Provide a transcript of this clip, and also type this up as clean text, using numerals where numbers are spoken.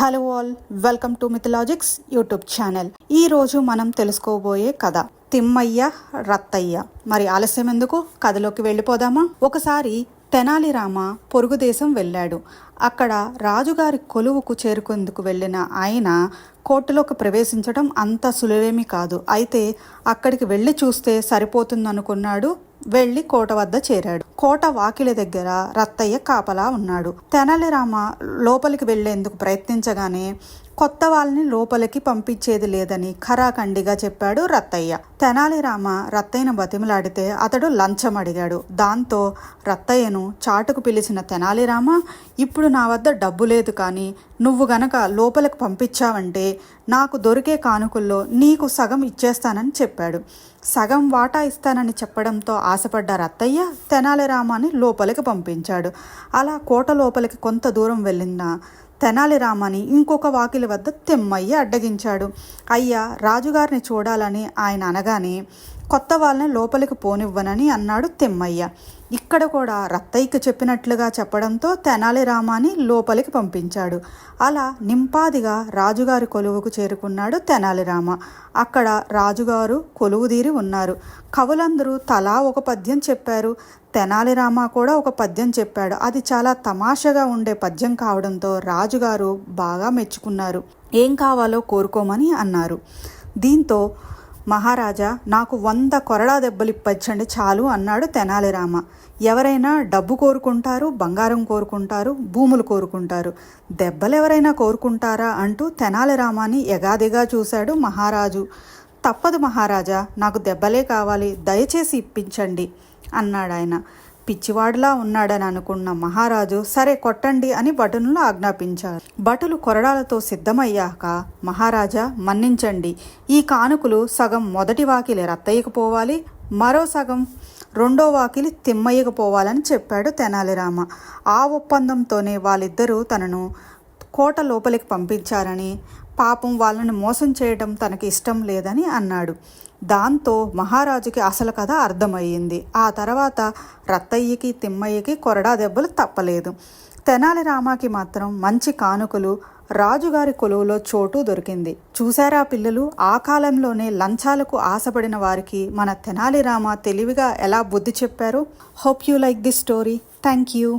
Hello all, welcome to Mythologics YouTube channel. ఈరోజు మనం తెలుసుకోబోయే కథ తిమ్మయ్య రత్తయ్య. మరి ఆలస్యం ఎందుకు, కథలోకి వెళ్ళిపోదామా? ఒకసారి తెనాలి రామ పొరుగు దేశం వెళ్ళాడు. అక్కడ రాజుగారి కొలువుకు చేరుకుందుకు వెళ్ళిన ఆయన కోటలోకి ప్రవేశించడం అంత సులువేమీ కాదు. అయితే అక్కడికి వెళ్ళి చూస్తే సరిపోతుందనుకున్నాడు. వెళ్ళి కోట వద్ద చేరాడు. కోట వాకిలి దగ్గర రత్తయ్య కాపలా ఉన్నాడు. తెనాలి రామ లోపలికి వెళ్లేందుకు ప్రయత్నించగానే కొత్త వాళ్ళని లోపలికి పంపించేది లేదని ఖరాఖండిగా చెప్పాడు రత్తయ్య. తెనాలి రామ రత్తయ్యను బతిమలాడితే అతడు లంచం అడిగాడు. దాంతో రత్తయ్యను చాటుకు పిలిచిన తెనాలి రామ, ఇప్పుడు నా వద్ద డబ్బు లేదు, కానీ నువ్వు గనక లోపలికి పంపించావంటే నాకు దొరికే కానుకల్లో నీకు సగం ఇచ్చేస్తానని చెప్పాడు. సగం వాటా ఇస్తానని చెప్పడంతో ఆశపడ్డ రత్తయ్య తెనాలి రామాని లోపలికి పంపించాడు. అలా కోట లోపలికి కొంత దూరం వెళ్ళిన తెనాలి రామాని ఇంకొక వాకిలి వద్ద తిమ్మయ్య అడ్డగించాడు. అయ్యా, రాజుగారిని చూడాలని ఆయన అనగానే కొత్త వాళ్ళని లోపలికి పోనివ్వనని అన్నాడు తిమ్మయ్య. ఇక్కడ కూడా రత్తయ్యకి చెప్పినట్లుగా చెప్పడంతో తెనాలి రామాని లోపలికి పంపించాడు. అలా నింపాదిగా రాజుగారి కొలువుకు చేరుకున్నాడు తెనాలి రామ. అక్కడ రాజుగారు కొలువుదీరి ఉన్నారు. కవులందరూ తలా ఒక పద్యం చెప్పారు. తెనాలి రామ కూడా ఒక పద్యం చెప్పాడు. అది చాలా తమాషగా ఉండే పద్యం కావడంతో రాజుగారు బాగా మెచ్చుకున్నారు. ఏం కావాలో కోరుకోమని అన్నారు. దీంతో మహారాజా, నాకు 100 కొరడా దెబ్బలు ఇప్పించండి చాలు అన్నాడు తెనాలి రామ. ఎవరైనా డబ్బు కోరుకుంటారు, బంగారం కోరుకుంటారు, భూములు కోరుకుంటారు, దెబ్బలు ఎవరైనా కోరుకుంటారా అంటూ తెనాలి రామాని ఎగాదిగా చూశాడు మహారాజు. తప్పదు మహారాజా, నాకు దెబ్బలే కావాలి, దయచేసి ఇప్పించండి అన్నాడు ఆయన. పిచ్చివాడులా ఉన్నాడని అనుకున్న మహారాజు సరే కొట్టండి అని భటులను ఆజ్ఞాపించారు. భటులు కొరడాలతో సిద్ధమయ్యాక, మహారాజా మన్నించండి, ఈ కానుకలు సగం మొదటి వాకిలి రత్తయ్యకు పోవాలి, మరో సగం రెండో వాకిలి తిమ్మయ్యకు పోవాలని చెప్పాడు తెనాలి రామ. ఆ ఒప్పందంతోనే వాళ్ళిద్దరూ తనను కోట లోపలికి పంపించారని, పాపం వాళ్ళని మోసం చేయడం తనకి ఇష్టం లేదని అన్నాడు. దాంతో మహారాజుకి అసలు కథ అర్థమయ్యింది. ఆ తర్వాత రత్తయ్యకి తిమ్మయ్యకి కొరడా దెబ్బలు తప్పలేదు. తెనాలి రామాకి మాత్రం మంచి కానుకలు, రాజుగారి కొలువులో చోటు దొరికింది. చూసారా పిల్లలు, ఆ కాలంలోనే లంచాలకు ఆశపడిన వారికి మన తెనాలి రామ తెలివిగా ఎలా బుద్ధి చెప్పారు. Hope you like this story. Thank you.